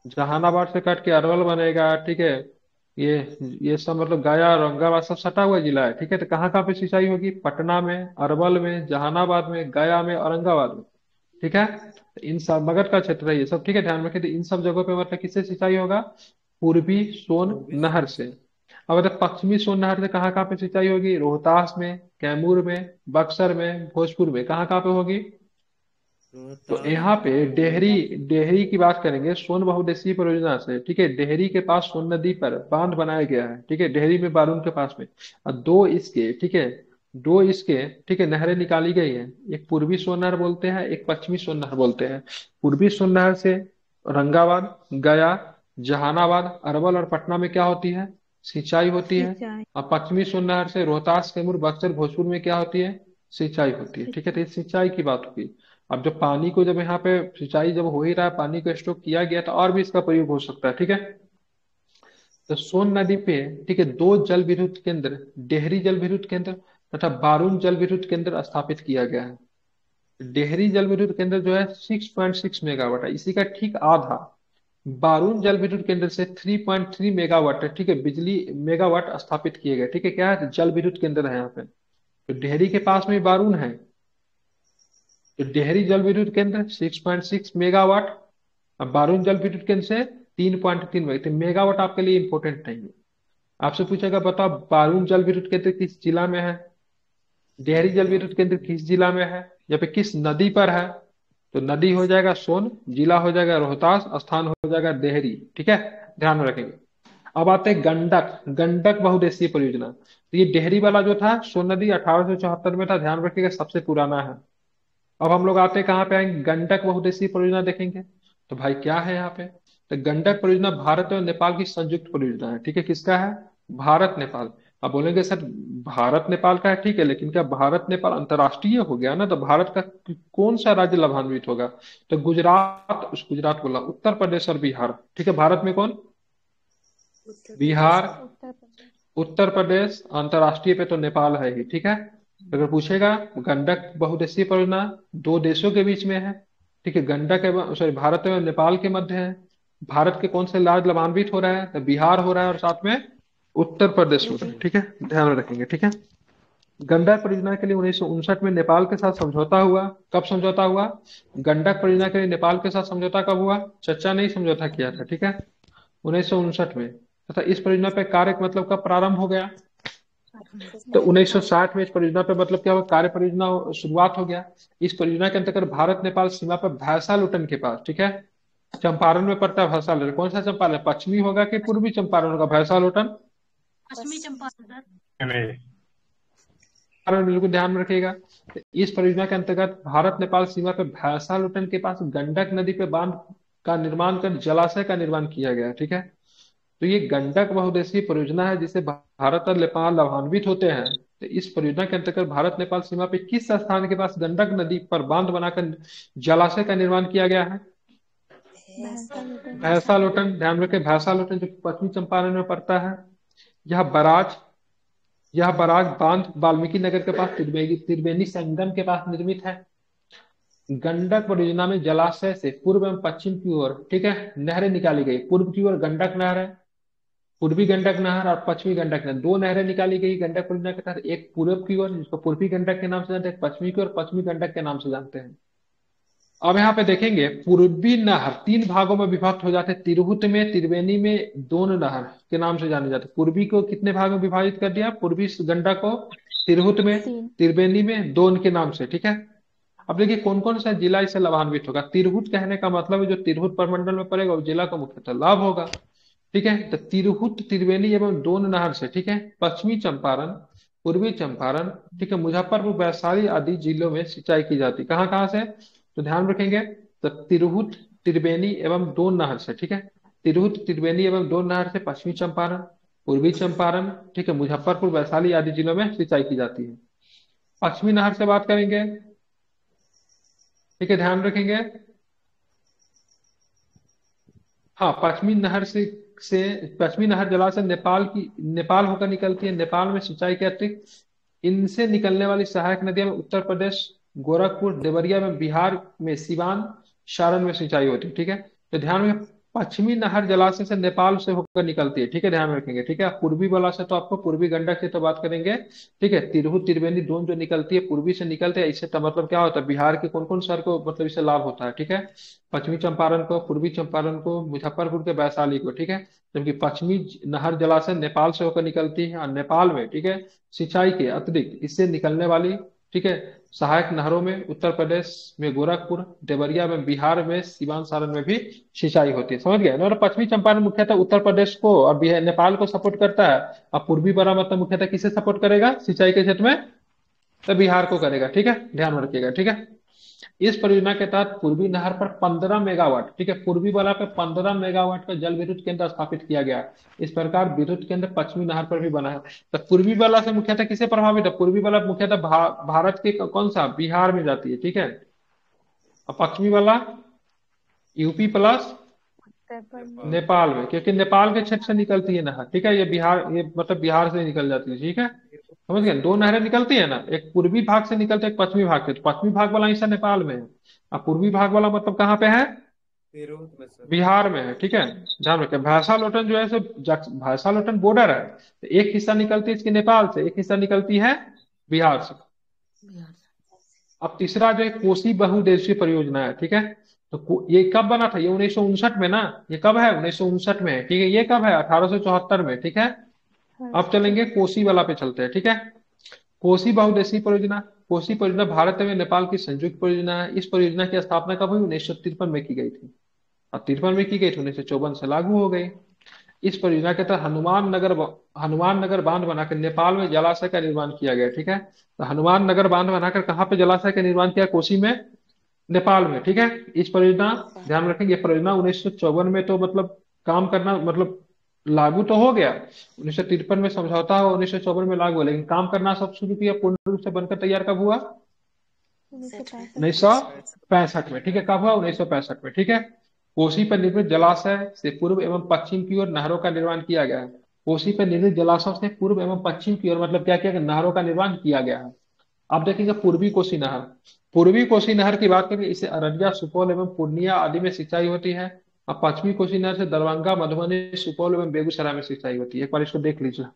जहानाबाद से कट के अरवल बनेगा, ठीक है। ये ये सब मतलब गया और औरंगाबाद सब सटा हुआ जिला है, ठीक है। तो कहाँ कहाँ पे सिंचाई होगी, पटना में, अरवल में, जहानाबाद में, गया में, औरंगाबाद में, ठीक है। तो इन सब मगध का क्षेत्र है ये सब, ठीक है, ध्यान रखें। तो इन सब जगहों पे मतलब किससे सिंचाई होगा, पूर्वी सोन पूर्वी नहर सोन से। अब अगर पश्चिमी सोन नहर से कहाँ कहाँ पे सिंचाई होगी, रोहतास में, कैमूर में, बक्सर में, भोजपुर में, कहाँ कहाँ पे होगी। तो रोहतास यहाँ पे डेहरी, रोहतास। डेहरी की बात करेंगे सोन बहुउद्देशीय परियोजना से, ठीक है। डेहरी के पास सोन नदी पर बांध बनाया गया है, ठीक है, डेहरी में बारून के पास में। और दो इसके, ठीक है, दो इसके, ठीक है, नहरें निकाली गई हैं। एक पूर्वी सोन नहर बोलते हैं, एक पश्चिमी सोन नहर बोलते हैं। पूर्वी सोन नहर से औरंगाबाद, गया, जहानाबाद, अरवल और पटना में क्या होती है, सिंचाई होती है। सिंचाई। और पश्चिमी सोन नहर से रोहतास, कैमूर, बक्सर, भोजपुर में क्या होती है, सिंचाई होती है, ठीक है। तो ये सिंचाई की बात होगी। अब जब पानी को, जब यहाँ पे सिंचाई जब हो ही रहा है, पानी को स्टोर किया गया, तो और भी इसका प्रयोग हो सकता है, ठीक है। तो सोन नदी पे, ठीक है, 2 जल विद्युत केंद्र, डेहरी जल विद्युत केंद्र तथा बारून जल विद्युत केंद्र स्थापित किया गया है। डेहरी जल विद्युत केंद्र जो है 6.6 मेगावाट है, इसी का ठीक आधा बारून जल विद्युत केंद्र से 3.3 मेगावाट है, ठीक है, बिजली मेगावाट स्थापित किए गए, ठीक है। क्या है, जल विद्युत केंद्र है यहाँ पे। तो डेहरी के पास में बारून है, तो डेहरी जल विद्युत केंद्र 6.6 मेगावाट, अब बारून जल विद्युत केंद्र से 3.3 मेगावाट। तो मेगावाट आपके लिए इंपॉर्टेंट नहीं है। आपसे पूछेगा बताओ बारून जल विद्युत केंद्र किस जिला में है, डेहरी जल विद्युत केंद्र किस जिला में है, या फिर किस नदी पर है। तो नदी हो जाएगा सोन, जिला हो जाएगा रोहतास, स्थान हो जाएगा डेहरी, ठीक है, ध्यान में रखेंगे। अब आते हैं गंडक, गंडक बहुउद्देशीय परियोजना। तो ये डेहरी वाला जो था सोन नदी 1874 में था, ध्यान रखिएगा सबसे पुराना है। अब हम लोग आते हैं कहाँ पे आएंगे, गंडक बहुउद्देशीय परियोजना देखेंगे। तो भाई क्या है यहाँ पे, तो गंडक परियोजना भारत और नेपाल की संयुक्त परियोजना है, ठीक है। किसका है, भारत नेपाल। अब बोलेंगे सर भारत नेपाल का है, ठीक है, लेकिन क्या भारत नेपाल अंतर्राष्ट्रीय हो गया ना, तो भारत का कौन सा राज्य लाभान्वित होगा, तो गुजरात बोला, उत्तर प्रदेश और बिहार, ठीक है। भारत में कौन, उत्तर प्रदेश। बिहार, उत्तर प्रदेश। उत्तर प्रदेश, अंतर्राष्ट्रीय पे तो नेपाल है ही, ठीक है। अगर पूछेगा, गंडक बहुउद्देशीय परियोजना दो देशों के बीच में है, ठीक है, गंडक एवं सॉरी भारत एवं नेपाल के मध्य है। भारत के कौन से राज्य लाभान्वित हो रहा है, तो बिहार हो रहा है और साथ में उत्तर प्रदेश हो रहा है, ठीक है, ध्यान में रखेंगे, ठीक है। गंडक परियोजना के लिए 1959 में नेपाल के साथ समझौता हुआ। कब समझौता हुआ? गंडक परियोजना के लिए नेपाल के साथ समझौता कब हुआ? चर्चा नहीं समझौता किया था, ठीक है, 1959 में। तथा इस परियोजना पे कार्य मतलब कब प्रारंभ हो गया? तो 1960 में इस परियोजना पे मतलब क्या हुआ, कार्य परियोजना शुरुआत हो गया। इस परियोजना के अंतर्गत भारत नेपाल सीमा पर भैंसालुटन के पास, ठीक है, चंपारण में पड़ता है भैंसालुटन। कौन सा चंपारण, पश्चिमी होगा कि पूर्वी चंपारण होगा भैंसालुटन? पश्चिमी चंपारण सर। कारण बिल्कुल ध्यान में रखिएगा। तो इस परियोजना के अंतर्गत भारत नेपाल सीमा पर भैंसालुटन के पास गंडक नदी पे बांध का निर्माण कर जलाशय का निर्माण किया गया, ठीक है। तो ये गंडक बहुउद्देशीय परियोजना है जिसे भारत और नेपाल लाभान्वित होते हैं। तो इस परियोजना के अंतर्गत भारत नेपाल सीमा पे किस स्थान के पास गंडक नदी पर बांध बनाकर जलाशय का निर्माण किया गया है? भैंसालुटन। भैंसालुटन, ध्यान रखें, भैंसालुटन जो कि पश्चिमी चंपारण में पड़ता है। यह बराज यह बराज बांध वाल्मीकि नगर के पास त्रिवेणी संगम के पास निर्मित है। गंडक परियोजना में जलाशय से पूर्व एवं पश्चिम की ओर, ठीक है, नहरें निकाली गई। पूर्व की ओर गंडक नहर है, पूर्वी गंडक नहर और पश्चिमी गंडक नहर, दो नहरें निकाली गई गंडक परियोजना के तहत। एक पूर्व की ओर जिसको पूर्वी गंडक के नाम से जानते हैं, पश्चिमी की ओर पश्चिमी गंडक के नाम से जानते हैं। अब यहाँ पे देखेंगे पूर्वी नहर तीन भागों में विभक्त हो जाते हैं। तिरहुत में, त्रिवेणी में दोन नहर के नाम से जाने जाते हैं। पूर्वी को कितने भाग में विभाजित कर दिया? पूर्वी गंडक को तिरहुत में, 3। त्रिवेणी में दोन के नाम से, ठीक है। अब देखिए कौन कौन सा जिला इससे लाभान्वित होगा। तिरहुत कहने का मतलब है जो तिरहुत प्रमंडल में पड़ेगा वो जिला का मुख्यतः लाभ होगा, ठीक है। तो तिरहुत, त्रिवेणी एवं दोन नहर से, ठीक है, पश्चिमी चंपारण, पूर्वी चंपारण, ठीक है, मुजफ्फरपुर, वैशाली आदि जिलों में सिंचाई की जाती। कहाँ कहाँ से? तो ध्यान रखेंगे, तो तिरहुत, त्रिवेणी एवं दोन नहर से, ठीक है, तिरहुत, त्रिवेणी एवं दोन नहर से पश्चिमी चंपारण, पूर्वी चंपारण, ठीक है, मुजफ्फरपुर, वैशाली आदि जिलों में सिंचाई की जाती है। पश्चिमी नहर से बात करेंगे, ठीक है, ध्यान रखेंगे। हाँ, पश्चिमी नहर जलाशय नेपाल होकर निकलती है। नेपाल में सिंचाई के अतिरिक्त इनसे निकलने वाली सहायक नदियां में उत्तर प्रदेश, गोरखपुर, देवरिया में, बिहार में सीवान, सारण में सिंचाई होती है, ठीक है। तो ध्यान में, पश्चिमी नहर जलाशय से नेपाल से होकर निकलती है, ठीक है, ध्यान में रखेंगे, ठीक है। पूर्वी वाला से तो आपको पूर्वी गंडक से तो बात करेंगे, ठीक है। तिरहुत, त्रिवेणी दोन जो निकलती है पूर्वी से निकलते हैं, इससे तो मतलब क्या होता है, बिहार के कौन कौन शहर को मतलब इससे लाभ होता है, ठीक है। पश्चिमी चंपारण को, पूर्वी चंपारण को, मुजफ्फरपुर के वैशाली को, ठीक है। जबकि पश्चिमी नहर जलाशय नेपाल से होकर निकलती है और नेपाल में, ठीक है, सिंचाई के अतिरिक्त इससे निकलने वाली, ठीक है, सहायक नहरों में उत्तर प्रदेश में गोरखपुर, देवरिया में, बिहार में, सीवान, सारण में भी सिंचाई होती है, समझ गए ना। और पश्चिमी चंपारण मुख्यतः उत्तर प्रदेश को और नेपाल को सपोर्ट करता है, और पूर्वी बड़ा मतलब मुख्यतः किसे सपोर्ट करेगा सिंचाई के क्षेत्र में? तो बिहार को करेगा, ठीक है, ध्यान में रखिएगा, ठीक है। इस परियोजना के तहत पूर्वी नहर पर 15 मेगावाट, ठीक है, पूर्वी वाला पे 15 मेगावाट का जल विद्युत केंद्र स्थापित किया गया। इस प्रकार विद्युत केंद्र पश्चिमी नहर पर भी बना है। तो पूर्वी वाला से मुख्यतः किसे प्रभावित है? पूर्वी वाला मुख्यतः भारत के कौन सा, बिहार में जाती है, ठीक है। और पश्चिमी वाला यूपी प्लस नेपाल में, क्योंकि नेपाल के क्षेत्र से निकलती है नहर, ठीक है। ये बिहार, ये मतलब बिहार से निकल जाती है, ठीक है, समझ गए। दो नहरें निकलती है ना, एक पूर्वी भाग से निकलती है, एक पश्चिमी भाग से। तो पश्चिमी भाग वाला हिस्सा नेपाल में है और पूर्वी भाग वाला मतलब कहाँ पे है? तिरहुत में सर। बिहार में है, ठीक है, ध्यान रखें। भैंसालोटन जो है सो भैंसालोटन बॉर्डर है, तो एक हिस्सा निकलती है इसके नेपाल से, एक हिस्सा निकलती है बिहार से। बिहार से। अब तीसरा जो है कोसी बहुउद्देशीय परियोजना है, ठीक है। तो ये कब बना था? ये 1959 में ना, ये कब है? 1959 में है, ठीक है। ये कब है? 1874 में, ठीक है। अब चलेंगे कोसी वाला पे चलते हैं, ठीक है। कोसी बहुउद्देशीय परियोजना, कोसी परियोजना भारत में नेपाल की संयुक्त परियोजना है। इस परियोजना की स्थापना कब हुई? 1953 में की गई थी, और 53 में की गई थी, 1954 से लागू हो गई। इस परियोजना के तहत हनुमान नगर बांध बनाकर नेपाल में जलाशय का निर्माण किया गया, ठीक है। तो हनुमान नगर बांध बनाकर कहाँ पे जलाशय का निर्माण किया? कोसी में, नेपाल में, ठीक है। इस परियोजना, ध्यान रखेंगे, परियोजना 1954 में तो मतलब काम करना मतलब लागू तो हो गया, 1953 में समझौता हुआ, 1954 में लागू हुआ, लेकिन काम करना सब शुरू किया, पूर्ण रूप से बनकर तैयार कब हुआ? 1965 में, ठीक है। कब हुआ? 1965 में, ठीक है। कोसी पर निर्मित जलाशय से पूर्व एवं पश्चिम की ओर नहरों का निर्माण किया गया है। कोसी पर निर्मित जलाशयों से पूर्व एवं पश्चिम की ओर मतलब क्या किया गया? नहरों का निर्माण किया गया है। आप देखेंगे पूर्वी कोसी नहर, पूर्वी कोसी नहर की बात करें, इससे अररिया, सुपौल एवं पूर्णिया आदि में सिंचाई होती है। और पश्चिमी कोसी नहर से दरभंगा, मधुबनी, सुपौल एवं बेगूसराय में सिंचाई होती है। एक बार इसको देख लीजिए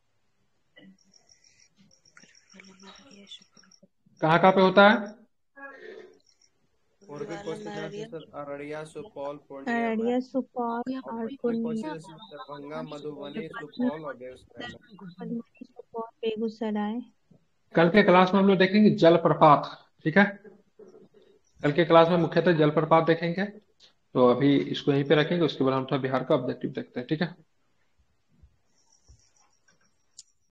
कहाँ कहाँ पे होता है। पूर्वी कोसी नहर से सर अररिया, सुपौल, पूर्णिया में। अररिया, सुपौल या और पश्चिमी कोसी पूर्णिया, से दरभंगा, मधुबनी, सुपौल और बेगूसराय में। मधुबनी, सुपौल, बेगूसराय। कल के क्लास में हम लोग देखेंगे जलप्रपात, ठीक है। कल के क्लास में मुख्यतः जलप्रपात देखेंगे। तो अभी इसको यहीं पे रखेंगे, उसके बाद हम थोड़ा बिहार का ऑब्जेक्टिव देखते हैं, ठीक है।